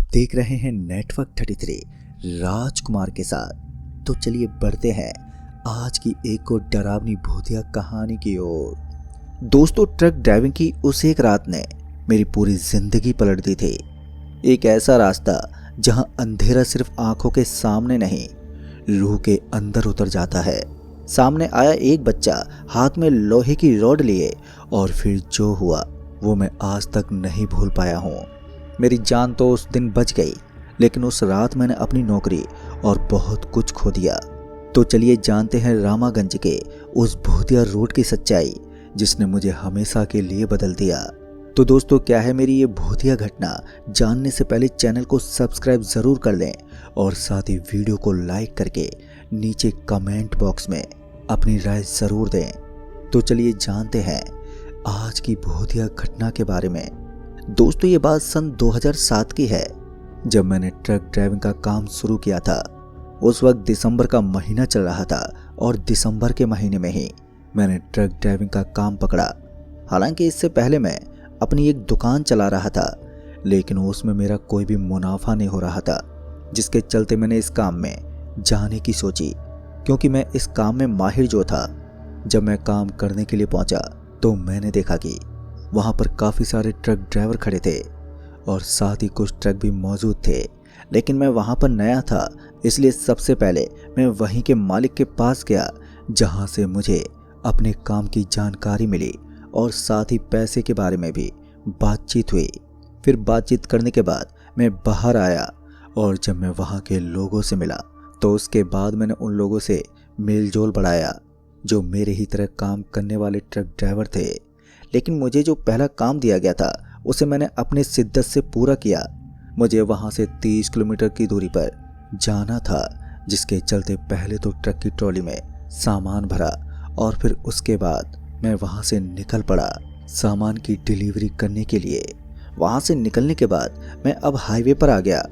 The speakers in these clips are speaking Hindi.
देख रहे हैं नेटवर्क 33 राजकुमार के साथ। तो चलिए बढ़ते हैं आज की एक और डरावनी भूतिया कहानी की ओर। दोस्तों, ट्रक ड्राइविंग की उस एक रात ने मेरी पूरी जिंदगी पलट दी थी। एक ऐसा रास्ता जहां अंधेरा सिर्फ आंखों के सामने नहीं, रूह के अंदर उतर जाता है। सामने आया एक बच्चा हाथ में लोहे की रॉड लिए, और फिर जो हुआ वो मैं आज तक नहीं भूल पाया हूँ। मेरी जान तो उस दिन बच गई, लेकिन उस रात मैंने अपनी नौकरी और बहुत कुछ खो दिया। तो चलिए जानते हैं रामागंज के उस भूतिया रोड की सच्चाई, जिसने मुझे हमेशा के लिए बदल दिया। तो दोस्तों, क्या है मेरी ये भूतिया घटना, जानने से पहले चैनल को सब्सक्राइब जरूर कर लें और साथ ही वीडियो को लाइक करके नीचे कमेंट बॉक्स में अपनी राय जरूर दें। तो चलिए जानते हैं आज की भूतिया घटना के बारे में। दोस्तों, ये बात सन 2007 की है, जब मैंने ट्रक ड्राइविंग का काम शुरू किया था। उस वक्त दिसंबर का महीना चल रहा था और दिसंबर के महीने में ही मैंने ट्रक ड्राइविंग का काम पकड़ा। हालांकि इससे पहले मैं अपनी एक दुकान चला रहा था, लेकिन उसमें मेरा कोई भी मुनाफा नहीं हो रहा था, जिसके चलते मैंने इस काम में जाने की सोची, क्योंकि मैं इस काम में माहिर जो था। जब मैं काम करने के लिए पहुंचा तो मैंने देखा कि वहां पर काफ़ी सारे ट्रक ड्राइवर खड़े थे और साथ ही कुछ ट्रक भी मौजूद थे। लेकिन मैं वहां पर नया था, इसलिए सबसे पहले मैं वहीं के मालिक के पास गया, जहां से मुझे अपने काम की जानकारी मिली और साथ ही पैसे के बारे में भी बातचीत हुई। फिर बातचीत करने के बाद मैं बाहर आया, और जब मैं वहां के लोगों से मिला तो उसके बाद मैंने उन लोगों से मेल जोल बढ़ाया जो मेरे ही तरह काम करने वाले ट्रक ड्राइवर थे। लेकिन मुझे जो पहला काम दिया गया था उसे मैंने अपने शिद्दत से पूरा किया। मुझे वहां से 30 किलोमीटर की दूरी पर जाना था, जिसके चलते पहले तो ट्रक की ट्रॉली में सामान भरा और फिर उसके बाद मैं वहां से निकल पड़ा सामान की डिलीवरी करने के लिए। वहां से निकलने के बाद मैं अब हाईवे पर आ गया।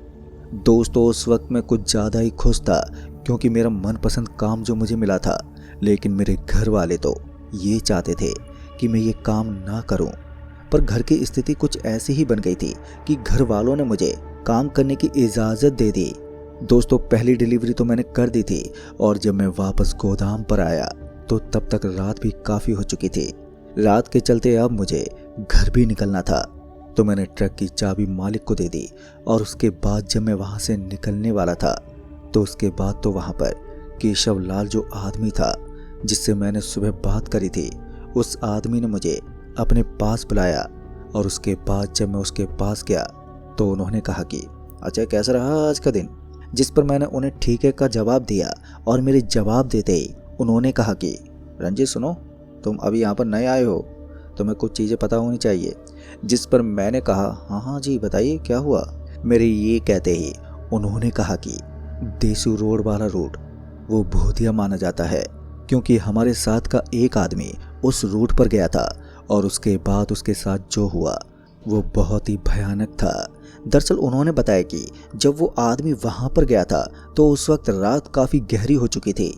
दोस्तों, उस वक्त मैं कुछ ज़्यादा ही खुश था, क्योंकि मेरा मनपसंद काम जो मुझे मिला था। लेकिन मेरे घर वाले तो ये चाहते थे कि मैं ये काम ना करूं, पर घर की स्थिति कुछ ऐसी ही बन गई थी कि घर वालों ने मुझे काम करने की इजाज़त दे दी। दोस्तों, पहली डिलीवरी तो मैंने कर दी थी, और जब मैं वापस गोदाम पर आया तो तब तक रात भी काफ़ी हो चुकी थी। रात के चलते अब मुझे घर भी निकलना था, तो मैंने ट्रक की चाबी मालिक को दे दी। और उसके बाद जब मैं वहाँ से निकलने वाला था तो उसके बाद तो वहाँ पर केशव लाल जो आदमी था जिससे मैंने सुबह बात करी थी, उस आदमी ने मुझे अपने पास बुलाया। और उसके बाद जब मैं उसके पास गया तो उन्होंने कहा कि अच्छा, कैसा रहा आज का दिन। जिस पर मैंने उन्हें ठीक है का जवाब दिया, और मेरे जवाब देते ही उन्होंने कहा कि रंजीत सुनो, तुम अभी यहाँ पर नए आए हो, तुम्हें कुछ चीज़ें पता होनी चाहिए। जिस पर मैंने कहा हाँ हाँ जी बताइए क्या हुआ। मेरे ये कहते ही उन्होंने कहा कि देसू रोड वाला रूट वो भूतिया माना जाता है, क्योंकि हमारे साथ का एक आदमी उस रूट पर गया था, और उसके बाद उसके साथ जो हुआ वो बहुत ही भयानक था। दरअसल उन्होंने बताया कि जब वो आदमी वहाँ पर गया था तो उस वक्त रात काफ़ी गहरी हो चुकी थी।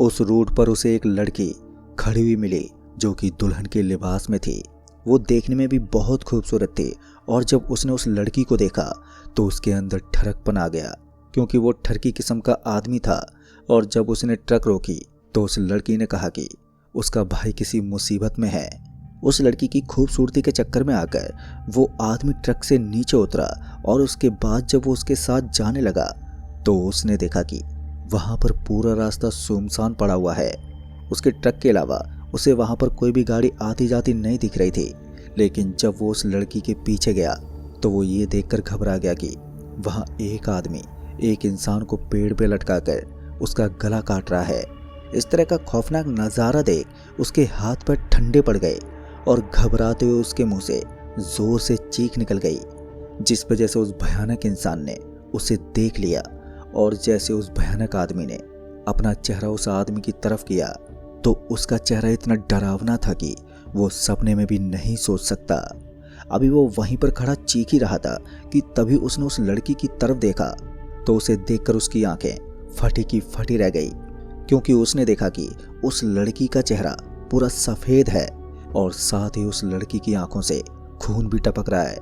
उस रूट पर उसे एक लड़की खड़ी हुई मिली जो कि दुल्हन के लिबास में थी। वो देखने में भी बहुत खूबसूरत थी, और जब उसने उस लड़की को देखा तो उसके अंदर ठरकपन आ गया, क्योंकि वो ठरकी किस्म का आदमी था। और जब उसने ट्रक रोकी तो उस लड़की ने कहा कि उसका भाई किसी मुसीबत में है। उस लड़की की खूबसूरती के चक्कर में आकर वो आदमी ट्रक से नीचे उतरा, और उसके बाद जब वो उसके साथ जाने लगा तो उसने देखा कि वहाँ पर पूरा रास्ता सुनसान पड़ा हुआ है। उसके ट्रक के अलावा उसे वहाँ पर कोई भी गाड़ी आती जाती नहीं दिख रही थी। लेकिन जब वो उस लड़की के पीछे गया तो वो ये देखकर घबरा गया कि वहाँ एक आदमी एक इंसान को पेड़ पे लटका कर उसका गला काट रहा है। इस तरह का खौफनाक नज़ारा देख उसके हाथ पैर ठंडे पड़ गए, और घबराते हुए उसके मुंह से जोर से चीख निकल गई, जिस वजह से उस भयानक इंसान ने उसे देख लिया। और जैसे उस भयानक आदमी ने अपना चेहरा उस आदमी की तरफ किया तो उसका चेहरा इतना डरावना था कि वो सपने में भी नहीं सोच सकता। अभी वो वहीं पर खड़ा चीख ही रहा था कि तभी उसने उस लड़की की तरफ देखा, तो उसे देखकर उसकी आंखें फटी की फटी रह गई, क्योंकि उसने देखा कि उस लड़की का चेहरा पूरा सफ़ेद है, और साथ ही उस लड़की की आंखों से खून भी टपक रहा है।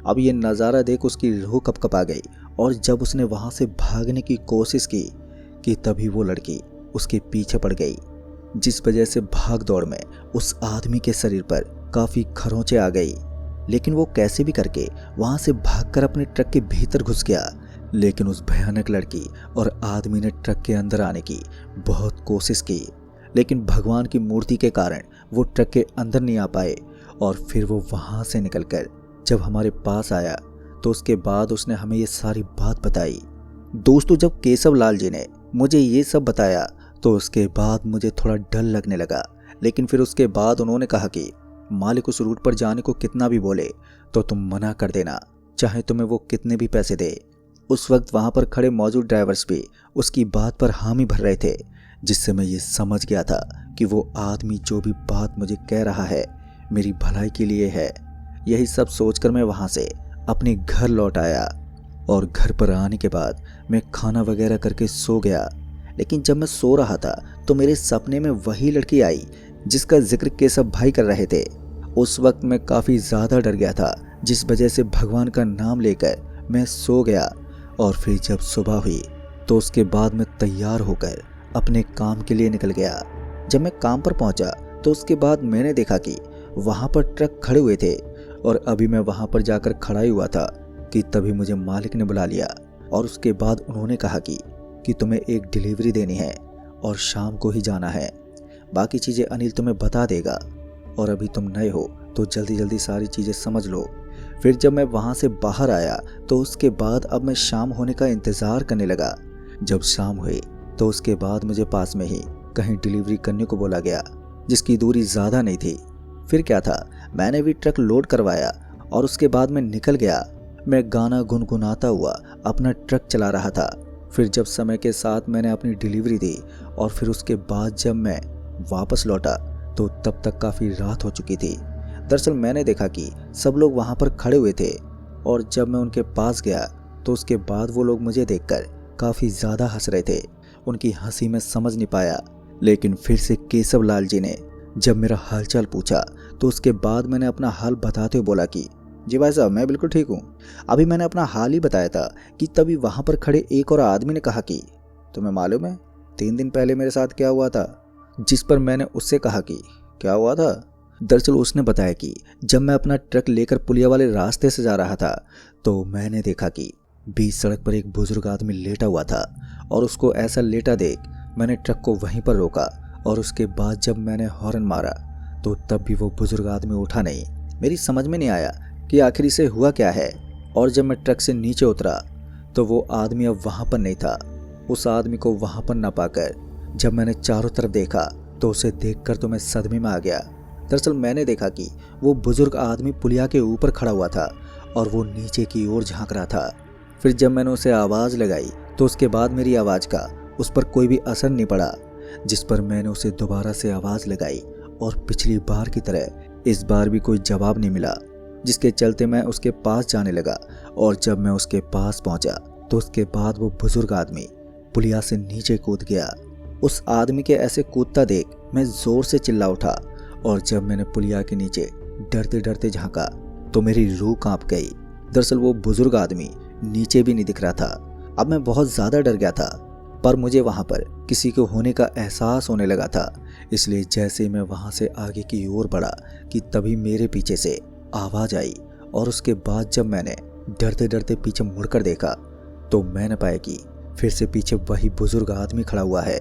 अब ये नज़ारा देख उसकी रूह कपकपा गई और जब उसने वहाँ से भागने की कोशिश की कि तभी वो लड़की उसके पीछे पड़ गई, जिस वजह से भाग दौड़ में उस आदमी के शरीर पर काफ़ी खरोंचे आ गई। लेकिन वो कैसे भी करके वहाँ से भागकर अपने ट्रक के भीतर घुस गया। लेकिन उस भयानक लड़की और आदमी ने ट्रक के अंदर आने की बहुत कोशिश की, लेकिन भगवान की मूर्ति के कारण वो ट्रक के अंदर नहीं आ पाए। और फिर वो वहाँ से निकलकर जब हमारे पास आया तो उसके बाद उसने हमें ये सारी बात बताई। दोस्तों, जब केशव लाल जी ने मुझे ये सब बताया तो उसके बाद मुझे थोड़ा डर लगने लगा। लेकिन फिर उसके बाद उन्होंने कहा कि मालिक उस रूट पर जाने को कितना भी बोले तो तुम मना कर देना, चाहे तुम्हें वो कितने भी पैसे दे। उस वक्त वहाँ पर खड़े मौजूद ड्राइवर्स भी उसकी बात पर हामी भर रहे थे, जिससे मैं ये समझ गया था कि वो आदमी जो भी बात मुझे कह रहा है मेरी भलाई के लिए है। यही सब सोचकर मैं वहाँ से अपने घर लौट आया और घर पर आने के बाद मैं खाना वगैरह करके सो गया। लेकिन जब मैं सो रहा था तो मेरे सपने में वही लड़की आई जिसका जिक्र केशव भाई कर रहे थे। उस वक्त मैं काफ़ी ज़्यादा डर गया था, जिस वजह से भगवान का नाम लेकर मैं सो गया। और फिर जब सुबह हुई तो उसके बाद मैं तैयार होकर अपने काम के लिए निकल गया। जब मैं काम पर पहुंचा तो उसके बाद मैंने देखा कि वहाँ पर ट्रक खड़े हुए थे और अभी मैं वहाँ पर जाकर खड़ा ही हुआ था कि तभी मुझे मालिक ने बुला लिया। और उसके बाद उन्होंने कहा कि तुम्हें एक डिलीवरी देनी है और शाम को ही जाना है, बाकी चीज़ें अनिल तुम्हें बता देगा और अभी तुम नए हो तो जल्दी जल्दी सारी चीज़ें समझ लो। फिर जब मैं वहाँ से बाहर आया तो उसके बाद अब मैं शाम होने का इंतज़ार करने लगा। जब शाम हुई तो उसके बाद मुझे पास में ही कहीं डिलीवरी करने को बोला गया, जिसकी दूरी ज़्यादा नहीं थी। फिर क्या था, मैंने भी ट्रक लोड करवाया और उसके बाद मैं निकल गया। मैं गाना गुनगुनाता हुआ अपना ट्रक चला रहा था। फिर जब समय के साथ मैंने अपनी डिलीवरी दी और फिर उसके बाद जब मैं वापस लौटा तो तब तक काफ़ी रात हो चुकी थी। दरअसल मैंने देखा कि सब लोग वहाँ पर खड़े हुए थे और जब मैं उनके पास गया तो उसके बाद वो लोग मुझे देखकर काफ़ी ज़्यादा हंस रहे थे। उनकी हंसी में समझ नहीं पाया। लेकिन फिर से केशव लाल जी ने जब मेरा हालचाल पूछा तो उसके बाद मैंने अपना हाल बताते हुए बोला कि जी भाई साहब, मैं बिल्कुल ठीक हूँ। अभी मैंने अपना हाल ही बताया था कि तभी वहाँ पर खड़े एक और आदमी ने कहा कि तुम्हें मालूम है 3 दिन पहले मेरे साथ क्या हुआ था? जिस पर मैंने उससे कहा कि क्या हुआ था? दरअसल उसने बताया कि जब मैं अपना ट्रक लेकर पुलिया वाले रास्ते से जा रहा था तो मैंने देखा कि बीच सड़क पर एक बुजुर्ग आदमी लेटा हुआ था और उसको ऐसा लेटा देख मैंने ट्रक को वहीं पर रोका। और उसके बाद जब मैंने हॉर्न मारा तो तब भी वो बुजुर्ग आदमी उठा नहीं। मेरी समझ में नहीं आया कि आखिर इसे हुआ क्या है। और जब मैं ट्रक से नीचे उतरा तो वो आदमी अब वहाँ पर नहीं था। उस आदमी को वहाँ पर न पाकर जब मैंने चारों तरफ देखा तो उसे देखकर तो मैं सदमे में आ गया। दरअसल मैंने देखा कि वो बुजुर्ग आदमी पुलिया के ऊपर खड़ा हुआ था और वो नीचे की ओर झांक रहा था। फिर जब मैंने उसे आवाज़ लगाई तो उसके बाद मेरी आवाज़ का उस पर कोई भी असर नहीं पड़ा, जिस पर मैंने उसे दोबारा से आवाज़ लगाई और पिछली बार की तरह इस बार भी कोई जवाब नहीं मिला, जिसके चलते मैं उसके पास जाने लगा। और जब मैं उसके पास पहुंचा तो उसके बाद वो बुजुर्ग आदमी पुलिया से नीचे कूद गया। उस आदमी के ऐसे कूदता देख मैं ज़ोर से चिल्ला उठा और जब मैंने पुलिया के नीचे डरते डरते झांका तो मेरी रूह कांप गई। दरअसल वो बुजुर्ग आदमी नीचे भी नहीं दिख रहा था। अब मैं बहुत ज़्यादा डर गया था, पर मुझे वहाँ पर किसी को होने का एहसास होने लगा था। इसलिए जैसे ही मैं वहाँ से आगे की ओर बढ़ा कि तभी मेरे पीछे से आवाज़ आई। और उसके बाद जब मैंने डरते डरते पीछे मुड़कर देखा तो मैंने पाया कि फिर से पीछे वही बुजुर्ग आदमी खड़ा हुआ है,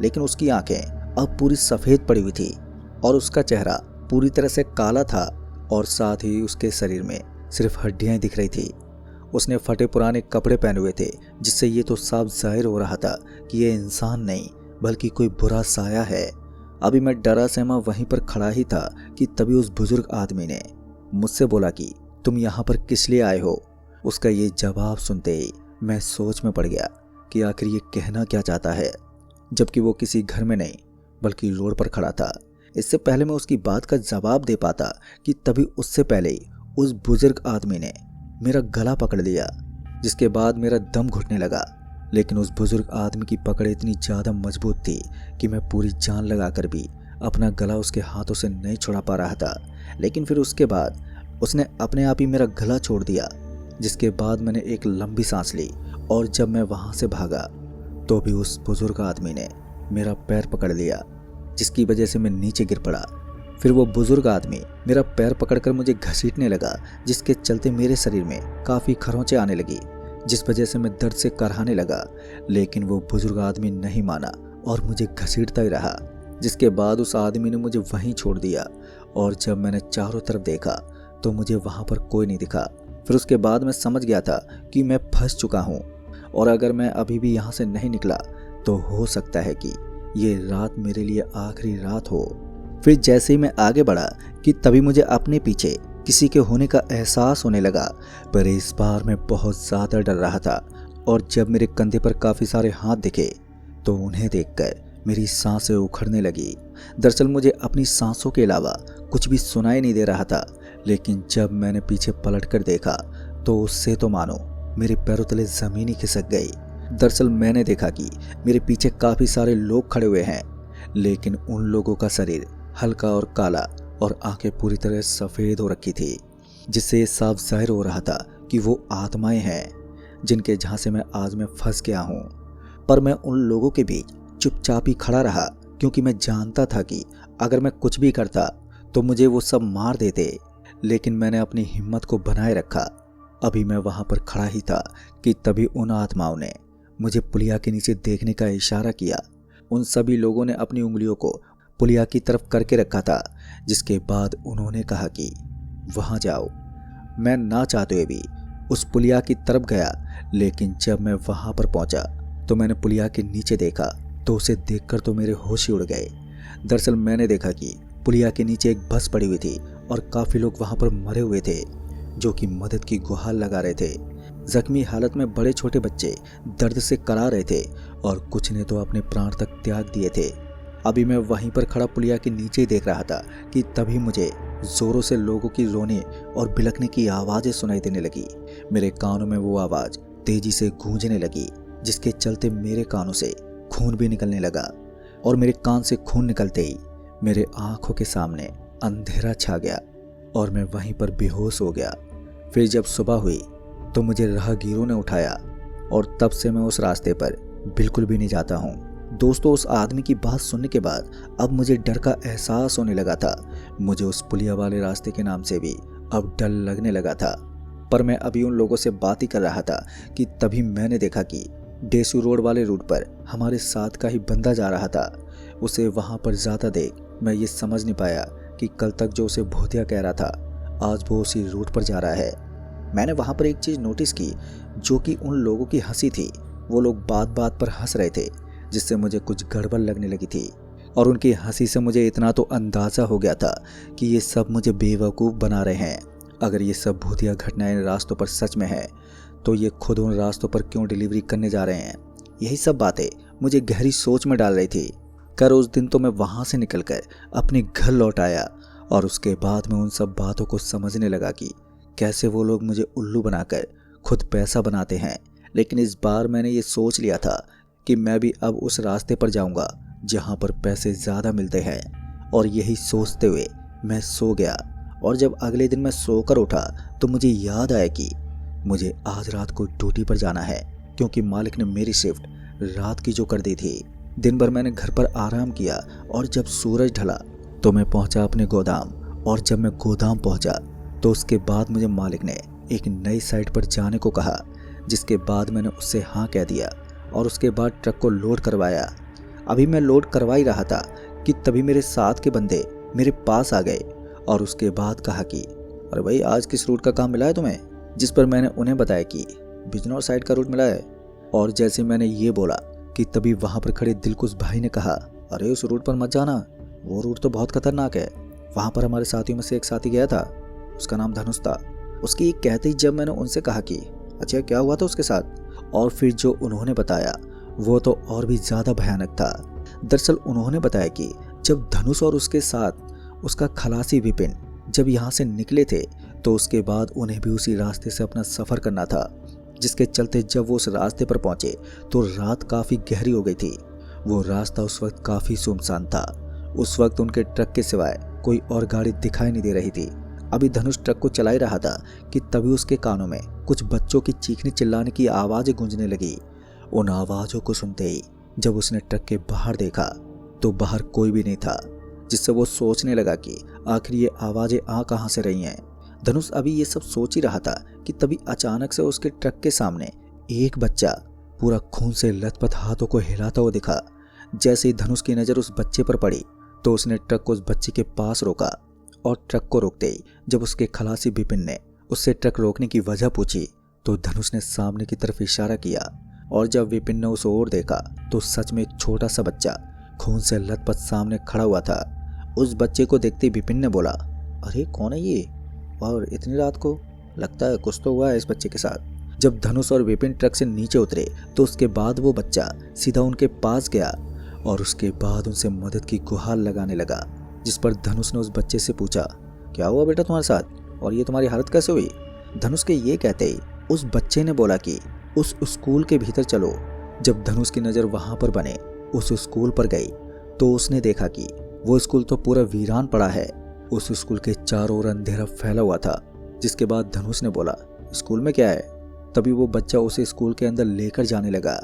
लेकिन उसकी आंखें अब पूरी सफ़ेद पड़ी हुई थी और उसका चेहरा पूरी तरह से काला था और साथ ही उसके शरीर में सिर्फ हड्डियाँ दिख रही थी। उसने फटे पुराने कपड़े पहने हुए थे, जिससे ये तो साफ जाहिर हो रहा था कि ये इंसान नहीं बल्कि कोई बुरा साया है। अभी मैं डरा सहमा वहीं पर खड़ा ही था कि तभी उस बुजुर्ग आदमी ने मुझसे बोला कि तुम यहाँ पर किस लिए आए हो? उसका ये जवाब सुनते ही मैं सोच में पड़ गया कि आखिर ये कहना क्या चाहता है, जबकि वो किसी घर में नहीं बल्कि रोड पर खड़ा था। इससे पहले मैं उसकी बात का जवाब दे पाता कि तभी उससे पहले ही उस बुजुर्ग आदमी ने मेरा गला पकड़ लिया, जिसके बाद मेरा दम घुटने लगा। लेकिन उस बुजुर्ग आदमी की पकड़ इतनी ज़्यादा मजबूत थी कि मैं पूरी जान लगाकर भी अपना गला उसके हाथों से नहीं छुड़ा पा रहा था। लेकिन फिर उसके बाद उसने अपने आप ही मेरा गला छोड़ दिया, जिसके बाद मैंने एक लंबी सांस ली और जब मैं वहाँ से भागा तो भी उस बुजुर्ग आदमी ने मेरा पैर पकड़ लिया, जिसकी वजह से मैं नीचे गिर पड़ा। फिर वो बुजुर्ग आदमी मेरा पैर पकड़कर मुझे घसीटने लगा, जिसके चलते मेरे शरीर में काफ़ी खरोंचें आने लगी, जिस वजह से मैं दर्द से कराहने लगा। लेकिन वो बुजुर्ग आदमी नहीं माना और मुझे घसीटता ही रहा, जिसके बाद उस आदमी ने मुझे वहीं छोड़ दिया। और जब मैंने चारों तरफ देखा तो मुझे वहाँ पर कोई नहीं दिखा। फिर उसके बाद मैं समझ गया था कि मैं फंस चुका हूँ और अगर मैं अभी भी यहाँ से नहीं निकला तो हो सकता है कि ये रात मेरे लिए आखिरी रात हो। फिर जैसे ही मैं आगे बढ़ा कि तभी मुझे अपने पीछे किसी के होने का एहसास होने लगा, पर इस बार मैं बहुत ज़्यादा डर रहा था। और जब मेरे कंधे पर काफ़ी सारे हाथ दिखे तो उन्हें देखकर मेरी सांसें उखड़ने लगी। दरअसल मुझे अपनी सांसों के अलावा कुछ भी सुनाई नहीं दे रहा था, लेकिन जब मैंने पीछे पलटकर देखा तो उससे तो मानो मेरे पैरों तले ज़मीन ही खिसक गई। दरअसल मैंने देखा कि मेरे पीछे काफ़ी सारे लोग खड़े हुए हैं, लेकिन उन लोगों का शरीर हल्का और काला और आंखें पूरी तरह सफ़ेद हो रखी थी, जिससे ये साफ जाहिर हो रहा था कि वो आत्माएं हैं जिनके झांसे में आज मैं फंस गया हूँ। पर मैं उन लोगों के बीच चुपचाप ही खड़ा रहा, क्योंकि मैं जानता था कि अगर मैं कुछ भी करता तो मुझे वो सब मार देते। लेकिन मैंने अपनी हिम्मत को बनाए रखा। अभी मैं वहाँ पर खड़ा ही था कि तभी उन आत्माओं ने मुझे पुलिया के नीचे देखने का इशारा किया। उन सभी लोगों ने अपनी उंगलियों को पुलिया की तरफ करके रखा था, जिसके बाद उन्होंने कहा कि वहाँ जाओ। मैं ना चाहते हुए भी उस पुलिया की तरफ गया, लेकिन जब मैं वहाँ पर पहुँचा तो मैंने पुलिया के नीचे देखा तो उसे देखकर तो मेरे होश ही उड़ गए। दरअसल मैंने देखा कि पुलिया के नीचे एक बस पड़ी हुई थी और काफ़ी लोग वहाँ पर मरे हुए थे, जो कि मदद की गुहार लगा रहे थे। जख्मी हालत में बड़े छोटे बच्चे दर्द से करा रहे थे और कुछ ने तो अपने प्राण तक त्याग दिए थे। अभी मैं वहीं पर खड़ा पुलिया के नीचे ही देख रहा था कि तभी मुझे जोरों से लोगों की रोने और बिलखने की आवाज़ें सुनाई देने लगी। मेरे कानों में वो आवाज़ तेजी से गूंजने लगी, जिसके चलते मेरे कानों से खून भी निकलने लगा और मेरे कान से खून निकलते ही मेरे आंखों के सामने अंधेरा छा गया और मैं वहीं पर बेहोश हो गया। फिर जब सुबह हुई तो मुझे राहगीरों ने उठाया और तब से मैं उस रास्ते पर बिल्कुल भी नहीं जाता हूँ। दोस्तों, उस आदमी की बात सुनने के बाद अब मुझे डर का एहसास होने लगा था। मुझे उस पुलिया वाले रास्ते के नाम से भी अब डर लगने लगा था। पर मैं अभी उन लोगों से बात ही कर रहा था कि तभी मैंने देखा कि डेसू रोड वाले रूट पर हमारे साथ का ही बंदा जा रहा था। उसे वहाँ पर ज़्यादा देख मैं ये समझ नहीं पाया कि कल तक जो उसे भूतिया कह रहा था, आज वो उसी रूट पर जा रहा है। मैंने वहाँ पर एक चीज़ नोटिस की, जो कि उन लोगों की हंसी थी। वो लोग बात बात पर हंस रहे थे, जिससे मुझे कुछ गड़बड़ लगने लगी थी। और उनकी हंसी से मुझे इतना तो अंदाज़ा हो गया था कि ये सब मुझे बेवकूफ़ बना रहे हैं। अगर ये सब भूतिया घटनाएं रास्तों पर सच में है तो ये खुद उन रास्तों पर क्यों डिलीवरी करने जा रहे हैं। यही सब बातें मुझे गहरी सोच में डाल रही थी। कर उस दिन तो मैं वहाँ से निकलकर अपने घर लौट आया और उसके बाद मैं उन सब बातों को समझने लगा कि कैसे वो लोग मुझे उल्लू बनाकर खुद पैसा बनाते हैं। लेकिन इस बार मैंने ये सोच लिया था कि मैं भी अब उस रास्ते पर जाऊंगा जहाँ पर पैसे ज़्यादा मिलते हैं। और यही सोचते हुए मैं सो गया। और जब अगले दिन मैं सोकर उठा तो मुझे याद आया कि मुझे आज रात को ड्यूटी पर जाना है, क्योंकि मालिक ने मेरी शिफ्ट रात की जो कर दी थी। दिन भर मैंने घर पर आराम किया और जब सूरज ढला तो मैं पहुंचा अपने गोदाम। और जब मैं गोदाम पहुंचा तो उसके बाद मुझे मालिक ने एक नई साइट पर जाने को कहा, जिसके बाद मैंने उससे हाँ कह दिया और उसके बाद ट्रक को लोड करवाया। अभी मैं लोड करवा ही रहा था कि तभी मेरे साथ के बंदे मेरे पास आ गए और उसके बाद कहा कि अरे भाई, आज किस रूट का काम मिला है तुम्हें? जिस पर मैंने उन्हें बताया कि बिजनौर साइड का रूट मिला है। और जैसे मैंने ये बोला कि तभी वहाँ पर खड़े दिलकुश भाई ने कहा, अरे उस रूट पर मत जाना, वो रूट तो बहुत खतरनाक है। वहाँ पर हमारे साथियों में से एक साथी गया था, उसका नाम धनुष था। उसकी ये कहते ही जब मैंने उनसे कहा कि अच्छा क्या हुआ था उसके साथ, और फिर जो उन्होंने बताया वो तो और भी ज़्यादा भयानक था। दरअसल उन्होंने बताया कि जब धनुष और उसके साथ उसका खलासी विपिन जब यहाँ से निकले थे तो उसके बाद उन्हें भी उसी रास्ते से अपना सफ़र करना था, जिसके चलते जब वो उस रास्ते पर पहुँचे तो रात काफ़ी गहरी हो गई थी। वो रास्ता उस वक्त काफ़ी सुनसान था। उस वक्त उनके ट्रक के सिवाय कोई और गाड़ी दिखाई नहीं दे रही थी। अभी धनुष ट्रक को चला ही रहा था कि तभी उसके कानों में कुछ बच्चों की चीखने चिल्लाने की आवाज़ें गूंजने लगी। उन आवाज़ों को सुनते ही जब उसने ट्रक के बाहर देखा तो बाहर कोई भी नहीं था, जिससे वो सोचने लगा कि आखिर ये आवाज़ें आ कहाँ से रही हैं। धनुष अभी ये सब सोच ही रहा था कि तभी अचानक से उसके ट्रक के सामने एक बच्चा पूरा खून से लथपथ हाथों को हिलाता हुआ दिखा। जैसे ही धनुष की नज़र उस बच्चे पर पड़ी तो उसने ट्रक को उस बच्चे के पास रोका और ट्रक को रोकते ही जब उसके खलासी विपिन ने उससे ट्रक रोकने की वजह पूछी तो धनुष ने सामने की तरफ इशारा किया और जब विपिन ने उस ओर देखा तो सच में एक छोटा सा बच्चा खून से लथपथ सामने खड़ा हुआ था। उस बच्चे को देखते ही विपिन ने बोला, अरे कौन है ये, और इतनी रात को, लगता है कुछ तो हुआ है इस बच्चे के साथ। जब धनुष और विपिन ट्रक से नीचे उतरे तो उसके बाद वो बच्चा सीधा उनके पास गया और उसके बाद उनसे मदद की गुहार लगाने लगा, जिस पर धनुष ने उस बच्चे से पूछा, क्या हुआ बेटा तुम्हारे साथ, और ये तुम्हारी हालत कैसे हुई। धनुष के ये कहते ही उस बच्चे ने बोला कि उस स्कूल के भीतर चलो। जब धनुष की नज़र वहाँ पर बने उस स्कूल पर गई तो उसने देखा कि वो स्कूल तो पूरा वीरान पड़ा है। उस स्कूल के चारों ओर अंधेरा फैला हुआ था। जिसके बाद धनुष ने बोला, स्कूल में क्या है। तभी वो बच्चा उसे स्कूल के अंदर लेकर जाने लगा।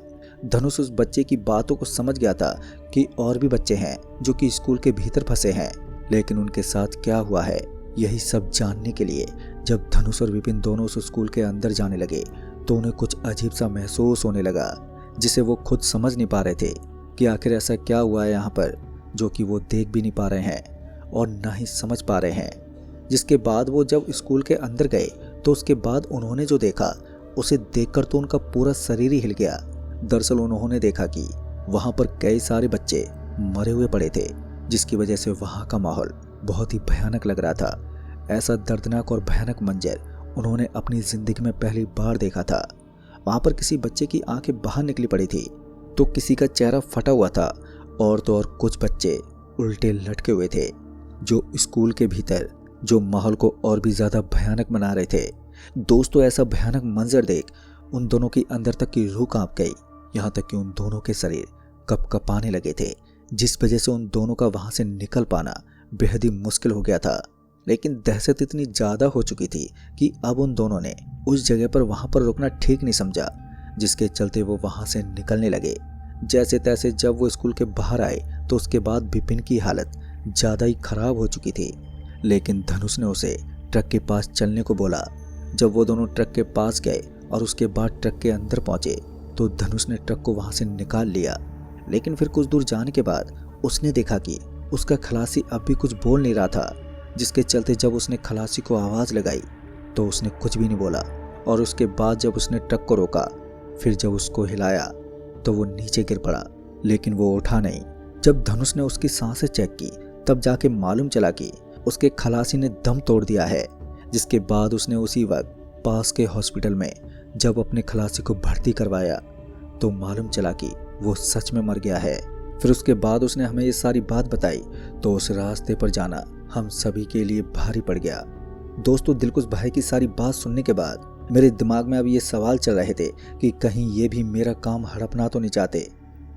धनुष उस बच्चे की बातों को समझ गया था कि और भी बच्चे हैं जो कि स्कूल के भीतर फंसे हैं, लेकिन उनके साथ क्या हुआ है यही सब जानने के लिए जब धनुष और विपिन दोनों उस स्कूल के अंदर जाने लगे तो उन्हें कुछ अजीब सा महसूस होने लगा, जिसे वो खुद समझ नहीं पा रहे थे कि आखिर ऐसा क्या हुआ है यहाँ पर, जो कि वो देख भी नहीं पा रहे हैं और ना ही समझ पा रहे हैं। जिसके बाद वो जब स्कूल के अंदर गए तो उसके बाद उन्होंने जो देखा उसे देखकर तो उनका पूरा शरीर ही हिल गया। दरअसल उन्होंने देखा कि वहाँ पर कई सारे बच्चे मरे हुए पड़े थे, जिसकी वजह से वहाँ का माहौल बहुत ही भयानक लग रहा था। ऐसा दर्दनाक और भयानक मंजर उन्होंने अपनी ज़िंदगी में पहली बार देखा था। वहाँ पर किसी बच्चे की आंखें बाहर निकली पड़ी थी तो किसी का चेहरा फटा हुआ था और तो और कुछ बच्चे उल्टे लटके हुए थे, जो स्कूल के भीतर जो माहौल को और भी ज़्यादा भयानक बना रहे थे। दोस्तों, ऐसा भयानक मंजर देख उन दोनों की अंदर तक की रूह कांप गई, यहाँ तक कि उन दोनों के शरीर कँपाने लगे थे, जिस वजह से उन दोनों का वहाँ से निकल पाना बेहद ही मुश्किल हो गया था। लेकिन दहशत इतनी ज़्यादा हो चुकी थी कि अब उन दोनों ने उस जगह पर वहाँ पर रुकना ठीक नहीं समझा, जिसके चलते वो वहाँ से निकलने लगे। जैसे तैसे जब वो स्कूल के बाहर आए तो उसके बाद विपिन की हालत ज़्यादा ही खराब हो चुकी थी, लेकिन धनुष ने उसे ट्रक के पास चलने को बोला। जब वो दोनों ट्रक के पास गए और उसके बाद ट्रक के अंदर पहुँचे तो धनुष ने ट्रक को वहाँ से निकाल लिया। लेकिन फिर कुछ दूर जाने के बाद उसने देखा कि उसका खलासी अब भी कुछ बोल नहीं रहा था, जिसके चलते जब उसने खलासी को आवाज़ लगाई तो उसने कुछ भी नहीं बोला। और उसके बाद जब उसने ट्रक को रोका, फिर जब उसको हिलाया तो वो नीचे गिर पड़ा, लेकिन वो उठा नहीं। जब धनुष ने उसकी सांसें चेक की तब जाके मालूम चला कि उसके खलासी ने दम तोड़ दिया है। जिसके बाद उसने उसी वक्त पास के हॉस्पिटल में जब अपने खलासी को भर्ती करवाया तो मालूम चला कि वो सच में मर गया है। फिर उसके बाद उसने हमें ये सारी बात बताई तो उस रास्ते पर जाना हम सभी के लिए भारी पड़ गया। दोस्तों, दिलकुश भाई की सारी बात सुनने के बाद मेरे दिमाग में अब ये सवाल चल रहे थे कि कहीं ये भी मेरा काम हड़पना तो नहीं चाहते।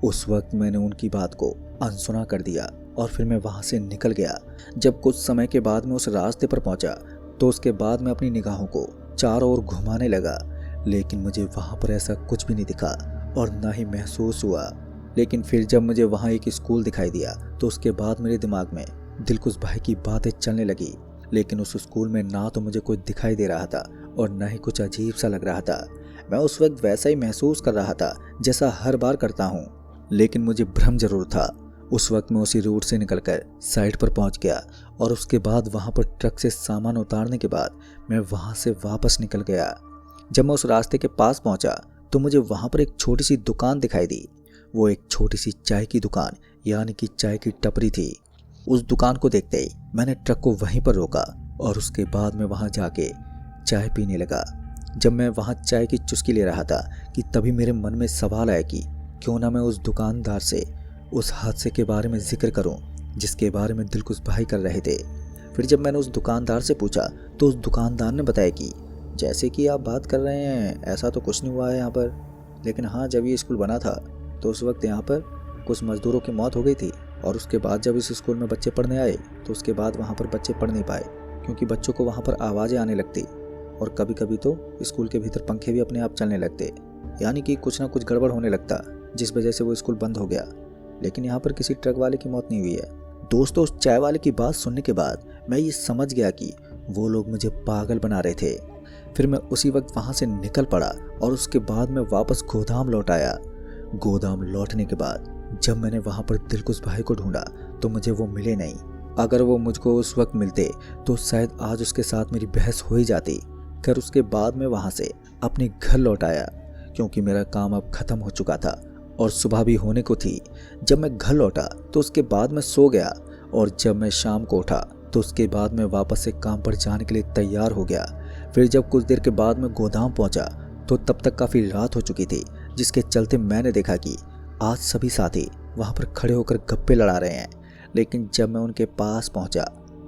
उस वक्त मैंने उनकी बात को अनसुना कर दिया और फिर मैं वहाँ से निकल गया। जब कुछ समय के बाद मैं उस रास्ते पर पहुँचा तो उसके बाद मैं अपनी निगाहों को चारों ओर घुमाने लगा, लेकिन मुझे वहाँ पर ऐसा कुछ भी नहीं दिखा और ना ही महसूस हुआ। लेकिन फिर जब मुझे वहाँ एक स्कूल दिखाई दिया तो उसके बाद मेरे दिमाग में दिलकुश भाई की बातें चलने लगी, लेकिन उस स्कूल में ना तो मुझे कोई दिखाई दे रहा था और ना ही कुछ अजीब सा लग रहा था। मैं उस वक्त वैसा ही महसूस कर रहा था जैसा हर बार करता हूँ, लेकिन मुझे भ्रम जरूर था। उस वक्त मैं उसी रूट से निकलकर साइड पर पहुँच गया और उसके बाद वहाँ पर ट्रक से सामान उतारने के बाद मैं वहाँ से वापस निकल गया। जब मैं उस रास्ते के पास पहुँचा तो मुझे वहाँ पर एक छोटी सी दुकान दिखाई दी। वो एक छोटी सी चाय की दुकान यानी कि चाय की टपरी थी। उस दुकान को देखते ही मैंने ट्रक को वहीं पर रोका और उसके बाद मैं वहाँ जाके चाय पीने लगा। जब मैं वहाँ चाय की चुस्की ले रहा था कि तभी मेरे मन में सवाल आया कि क्यों ना मैं उस दुकानदार से उस हादसे के बारे में जिक्र करूं जिसके बारे में दिलकुश भाई कर रहे थे। फिर जब मैंने उस दुकानदार से पूछा तो उस दुकानदार ने बताया कि जैसे कि आप बात कर रहे हैं ऐसा तो कुछ नहीं हुआ है यहाँ पर, लेकिन हाँ, जब ये स्कूल बना था तो उस वक्त यहाँ पर कुछ मज़दूरों की मौत हो गई थी और उसके बाद जब इस स्कूल में बच्चे पढ़ने आए तो उसके बाद वहाँ पर बच्चे पढ़ नहीं पाए, क्योंकि बच्चों को वहाँ पर आवाज़ें आने लगती और कभी कभी तो स्कूल के भीतर पंखे भी अपने आप चलने लगते, यानी कि कुछ ना कुछ गड़बड़ होने लगता, जिस वजह से वो स्कूल बंद हो गया। लेकिन यहाँ पर किसी ट्रक वाले की मौत नहीं हुई है। दोस्तों, उस चाय वाले की बात सुनने के बाद मैं ये समझ गया कि वो लोग मुझे पागल बना रहे थे। फिर मैं उसी वक्त वहाँ से निकल पड़ा और उसके बाद मैं वापस गोदाम लौट आया। गोदाम लौटने के बाद जब मैंने वहाँ पर दिलकुश भाई को ढूंढा तो मुझे वो मिले नहीं। अगर वो मुझको उस वक्त मिलते तो शायद आज उसके साथ मेरी बहस हो ही जाती। खैर, उसके बाद मैं वहाँ से अपने घर लौट आया क्योंकि मेरा काम अब ख़त्म हो चुका था और सुबह भी होने को थी। जब मैं घर लौटा तो उसके बाद मैं सो गया और जब मैं शाम को उठा तो उसके बाद मैं वापस से काम पर जाने के लिए तैयार हो गया। फिर जब कुछ देर के बाद मैं गोदाम पहुंचा तो तब तक काफ़ी रात हो चुकी थी, जिसके चलते मैंने देखा कि आज सभी साथी वहाँ पर खड़े होकर गप्पे लड़ा रहे हैं। लेकिन जब मैं उनके पास पहुंचा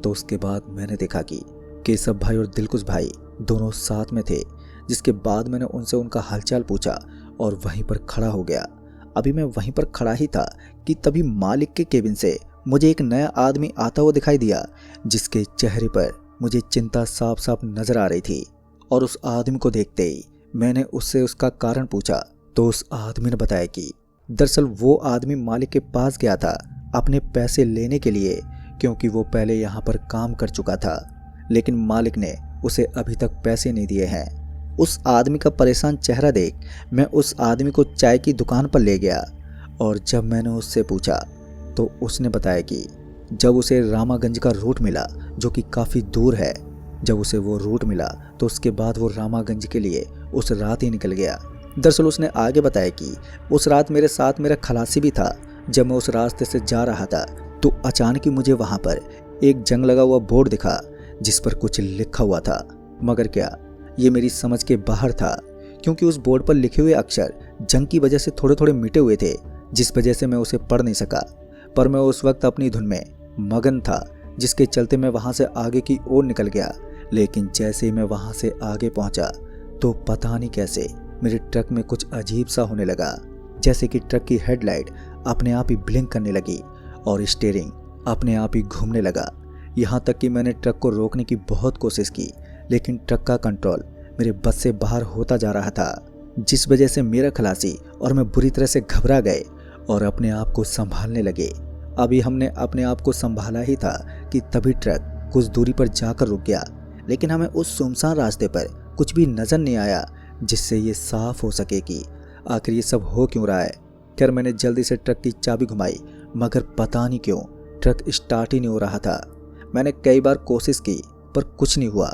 तो उसके बाद मैंने देखा कि केशव भाई और दिलकुश भाई दोनों साथ में थे। जिसके बाद मैंने उनसे उनका हालचाल पूछा और वहीं पर खड़ा हो गया। अभी मैं वहीं पर खड़ा ही था कि तभी मालिक के केबिन से मुझे एक नया आदमी आता हुआ दिखाई दिया, जिसके चेहरे पर मुझे चिंता साफ साफ नजर आ रही थी। और उस आदमी को देखते ही मैंने उससे उसका कारण पूछा तो उस आदमी ने बताया कि दरअसल वो आदमी मालिक के पास गया था अपने पैसे लेने के लिए, क्योंकि वो पहले यहाँ पर काम कर चुका था, लेकिन मालिक ने उसे अभी तक पैसे नहीं दिए हैं। उस आदमी का परेशान चेहरा देख मैं उस आदमी को चाय की दुकान पर ले गया और जब मैंने उससे पूछा तो उसने बताया कि जब उसे रामागंज का रूट मिला, जो कि काफ़ी दूर है, जब उसे वो रूट मिला तो उसके बाद वो रामागंज के लिए उस रात ही निकल गया। दरअसल उसने आगे बताया कि उस रात मेरे साथ मेरा खलासी भी था। जब मैं उस रास्ते से जा रहा था तो अचानक ही मुझे वहाँ पर एक जंग लगा हुआ बोर्ड दिखा जिस पर कुछ लिखा हुआ था, मगर क्या ये मेरी समझ के बाहर था, क्योंकि उस बोर्ड पर लिखे हुए अक्षर जंग की वजह से थोड़े थोड़े मिटे हुए थे, जिस वजह से मैं उसे पढ़ नहीं सका। पर मैं उस वक्त अपनी धुन में मगन था, जिसके चलते मैं वहाँ से आगे की ओर निकल गया। लेकिन जैसे ही मैं वहाँ से आगे पहुँचा तो पता नहीं कैसे मेरे ट्रक में कुछ अजीब सा होने लगा, जैसे कि ट्रक की हेडलाइट अपने आप ही ब्लिंक करने लगी और स्टीयरिंग अपने आप ही घूमने लगा। यहाँ तक कि मैंने ट्रक को रोकने की बहुत कोशिश की, लेकिन ट्रक का कंट्रोल मेरे बस से बाहर होता जा रहा था, जिस वजह से मेरा खलासी और मैं बुरी तरह से घबरा गए और अपने आप को संभालने लगे। अभी हमने अपने आप को संभाला ही था कि तभी ट्रक कुछ दूरी पर जाकर रुक गया, लेकिन हमें उस सुनसान रास्ते पर कुछ भी नजर नहीं आया जिससे ये साफ हो सके कि आखिर ये सब हो क्यों रहा है। खैर, मैंने जल्दी से ट्रक की चाबी घुमाई, मगर पता नहीं क्यों ट्रक स्टार्ट ही नहीं हो रहा था। मैंने कई बार कोशिश की पर कुछ नहीं हुआ।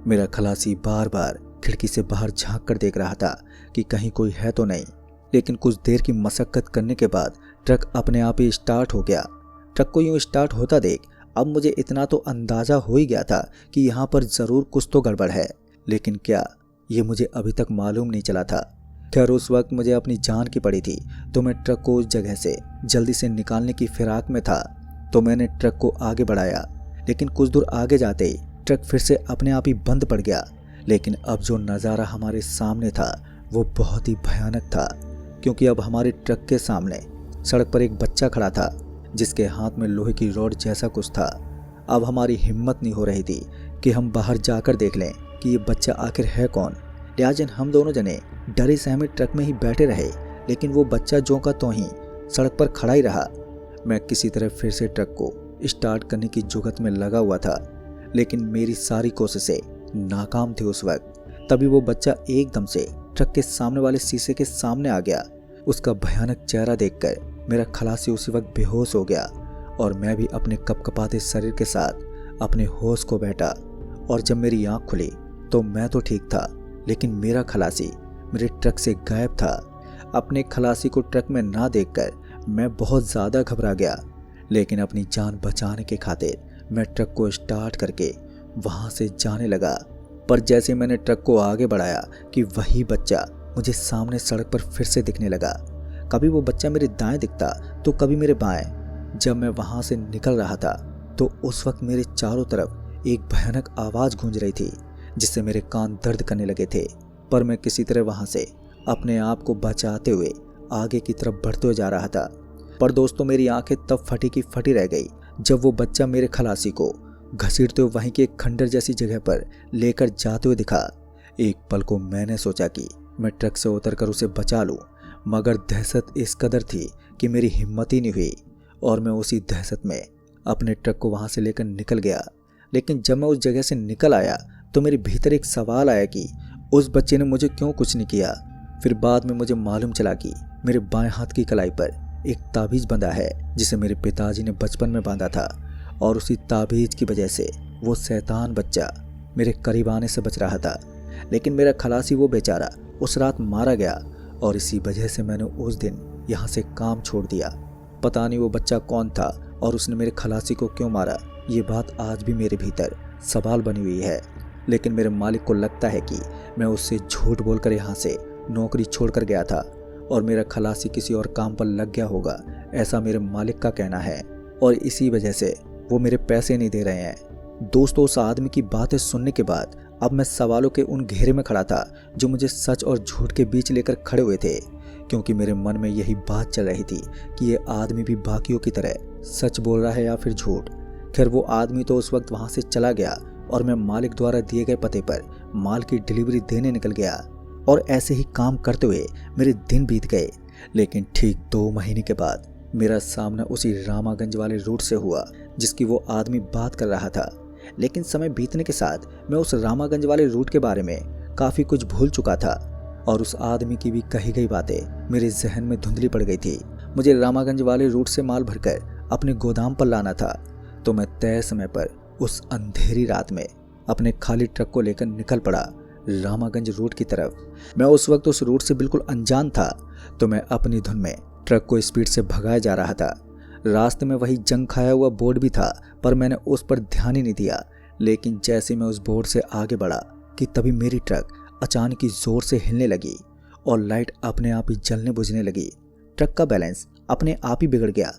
मेरा खलासी बार बार खिड़की से बाहर झांक कर देख रहा था कि कहीं कोई है तो नहीं, लेकिन कुछ देर की मशक्कत करने के बाद ट्रक अपने आप ही स्टार्ट हो गया। ट्रक को यूं स्टार्ट होता देख अब मुझे इतना तो अंदाज़ा हो ही गया था कि यहाँ पर ज़रूर कुछ तो गड़बड़ है, लेकिन क्या ये मुझे अभी तक मालूम नहीं चला था। खैर, उस वक्त मुझे अपनी जान की पड़ी थी, तो मैं ट्रक को उस जगह से जल्दी से निकालने की फिराक में था, तो मैंने ट्रक को आगे बढ़ाया। लेकिन कुछ दूर आगे जाते ही ट्रक फिर से अपने आप ही बंद पड़ गया। लेकिन अब जो नज़ारा हमारे सामने था वो बहुत ही भयानक था, क्योंकि अब हमारे ट्रक के सामने सड़क पर एक बच्चा खड़ा था, जिसके हाथ में लोहे की रॉड जैसा कुछ था। अब हमारी हिम्मत नहीं हो रही थी कि हम बाहर जाकर देख लें कि ये बच्चा आखिर है कौन। लिहाजा हम दोनों जने डरे सहमे ट्रक में ही बैठे रहे, लेकिन वो बच्चा ज्यों का त्यों ही सड़क पर खड़ा ही रहा। मैं किसी तरह फिर से ट्रक को स्टार्ट करने की जुगत में लगा हुआ था, लेकिन मेरी सारी कोशिशें नाकाम थी। उस वक्त तभी वो बच्चा एकदम से ट्रक के सामने वाले शीशे के सामने आ गया। उसका भयानक चेहरा देखकर मेरा खलासी उसी वक्त बेहोश हो गया और मैं भी अपने कपकपाते शरीर के साथ अपने होश को बैठा। और जब मेरी आंख खुली तो मैं तो ठीक था, लेकिन मेरा खलासी मेरे ट्रक से गायब था। अपने खलासी को ट्रक में ना देखकर मैं बहुत ज़्यादा घबरा गया, लेकिन अपनी जान बचाने के खातिर मैं ट्रक को स्टार्ट करके वहाँ से जाने लगा। पर जैसे मैंने ट्रक को आगे बढ़ाया कि वही बच्चा मुझे सामने सड़क पर फिर से दिखने लगा। कभी वो बच्चा मेरे दाएं दिखता तो कभी मेरे बाएं। जब मैं वहाँ से निकल रहा था तो उस वक्त मेरे चारों तरफ एक भयानक आवाज़ गूंज रही थी, जिससे मेरे कान दर्द करने लगे थे। पर मैं किसी तरह वहाँ से अपने आप को बचाते हुए आगे की तरफ बढ़ते हुए जा रहा था। पर दोस्तों, मेरी आंखें तब फटी की फटी रह गई जब वो बच्चा मेरे खलासी को घसीटते हुए वहीं के एक खंडर जैसी जगह पर लेकर जाते हुए दिखा। एक पल को मैंने सोचा कि मैं ट्रक से उतरकर उसे बचा लूं, मगर दहशत इस कदर थी कि मेरी हिम्मत ही नहीं हुई और मैं उसी दहशत में अपने ट्रक को वहां से लेकर निकल गया। लेकिन जब मैं उस जगह से निकल आया तो मेरे भीतर एक सवाल आया कि उस बच्चे ने मुझे क्यों कुछ नहीं किया। फिर बाद में मुझे मालूम चला कि मेरे बाएं हाथ की कलाई पर एक ताबीज़ बंधा है जिसे मेरे पिताजी ने बचपन में बांधा था, और उसी ताबीज़ की वजह से वो शैतान बच्चा मेरे करीब आने से बच रहा था। लेकिन मेरा खलासी वो बेचारा उस रात मारा गया और इसी वजह से मैंने उस दिन यहाँ से काम छोड़ दिया। पता नहीं वो बच्चा कौन था और उसने मेरे खलासी को क्यों मारा। ये बात आज भी मेरे भीतर सवाल बनी हुई है। लेकिन मेरे मालिक को लगता है कि मैं उससे झूठ बोलकर यहाँ से नौकरी छोड़कर गया था और मेरा खलासी किसी और काम पर लग गया होगा, ऐसा मेरे मालिक का कहना है, और इसी वजह से वो मेरे पैसे नहीं दे रहे हैं। दोस्तों, उस आदमी की बातें सुनने के बाद अब मैं सवालों के उन घेरे में खड़ा था जो मुझे सच और झूठ के बीच लेकर खड़े हुए थे, क्योंकि मेरे मन में यही बात चल रही थी कि ये आदमी भी बाकियों की तरह सच बोल रहा है या फिर झूठ। खैर, वो आदमी तो उस वक्त वहाँ से चला गया और मैं मालिक द्वारा दिए गए पते पर माल की डिलीवरी देने निकल गया, और ऐसे ही काम करते हुए मेरे दिन बीत गए। लेकिन ठीक 2 महीने के बाद मेरा सामना उसी रामागंज वाले रूट से हुआ जिसकी वो आदमी बात कर रहा था। लेकिन समय बीतने के साथ मैं उस रामागंज वाले रूट के बारे में काफ़ी कुछ भूल चुका था और उस आदमी की भी कही गई बातें मेरे जहन में धुंधली पड़ गई थी। मुझे रामागंज वाले रूट से माल भरकर अपने गोदाम पर लाना था, तो मैं तय समय पर उस अंधेरी रात में अपने खाली ट्रक को लेकर निकल पड़ा रामागंज रूट की तरफ। मैं उस वक्त उस रूट से बिल्कुल अनजान था, तो मैं अपनी धुन में ट्रक को स्पीड से भगाया जा रहा था। रास्ते में वही जंग खाया हुआ बोर्ड भी था, पर मैंने उस पर ध्यान ही नहीं दिया। लेकिन जैसे मैं उस बोर्ड से आगे बढ़ा कि तभी मेरी ट्रक अचानक ही जोर से हिलने लगी और लाइट अपने आप ही जलने बुझने लगी। ट्रक का बैलेंस अपने आप ही बिगड़ गया,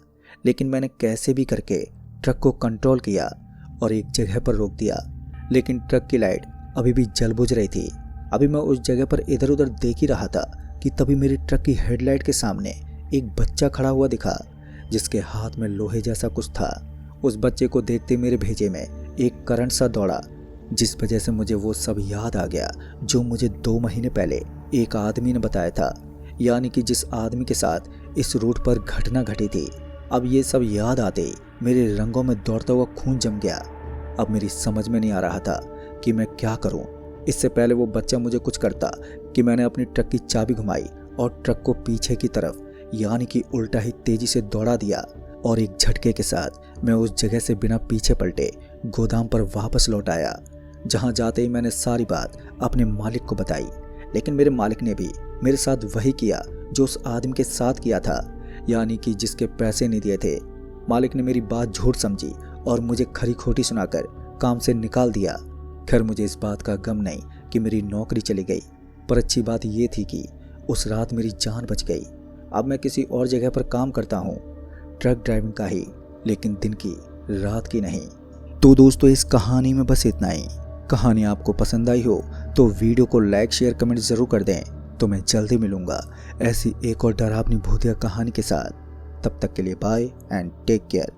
लेकिन मैंने कैसे भी करके ट्रक को कंट्रोल किया और एक जगह पर रोक दिया। लेकिन ट्रक की लाइट अभी भी जल बुझ रही थी। अभी मैं उस जगह पर इधर उधर देख ही रहा था कि तभी मेरी ट्रक की हेडलाइट के सामने एक बच्चा खड़ा हुआ दिखा, जिसके हाथ में लोहे जैसा कुछ था। उस बच्चे को देखते मेरे भेजे में एक करंट सा दौड़ा, जिस वजह से मुझे वो सब याद आ गया जो मुझे 2 महीने पहले एक आदमी ने बताया था, यानी कि जिस आदमी के साथ इस रूट पर घटना घटी थी। अब ये सब याद आते ही मेरे रंगों में दौड़ता हुआ खून जम गया। अब मेरी समझ में नहीं आ रहा था कि मैं क्या करूं। इससे पहले वो बच्चा मुझे कुछ करता कि मैंने अपनी ट्रक की चाबी घुमाई और ट्रक को पीछे की तरफ यानी कि उल्टा ही तेजी से दौड़ा दिया, और एक झटके के साथ मैं उस जगह से बिना पीछे पलटे गोदाम पर वापस लौट आया। जहां जाते ही मैंने सारी बात अपने मालिक को बताई, लेकिन मेरे मालिक ने भी मेरे साथ वही किया जो उस आदमी के साथ किया था, यानी कि जिसके पैसे नहीं दिए थे। मालिक ने मेरी बात झूठ समझी और मुझे खरी खोटी सुनाकर काम से निकाल दिया। खैर, मुझे इस बात का गम नहीं कि मेरी नौकरी चली गई, पर अच्छी बात ये थी कि उस रात मेरी जान बच गई। अब मैं किसी और जगह पर काम करता हूँ, ट्रक ड्राइविंग का ही, लेकिन दिन की रात की नहीं। तो दोस्तों, इस कहानी में बस इतना ही। कहानी आपको पसंद आई हो तो वीडियो को लाइक शेयर कमेंट ज़रूर कर दें। तो मैं जल्दी मिलूंगा ऐसी एक और डरावनी भूतिया कहानी के साथ। तब तक के लिए बाय एंड टेक केयर।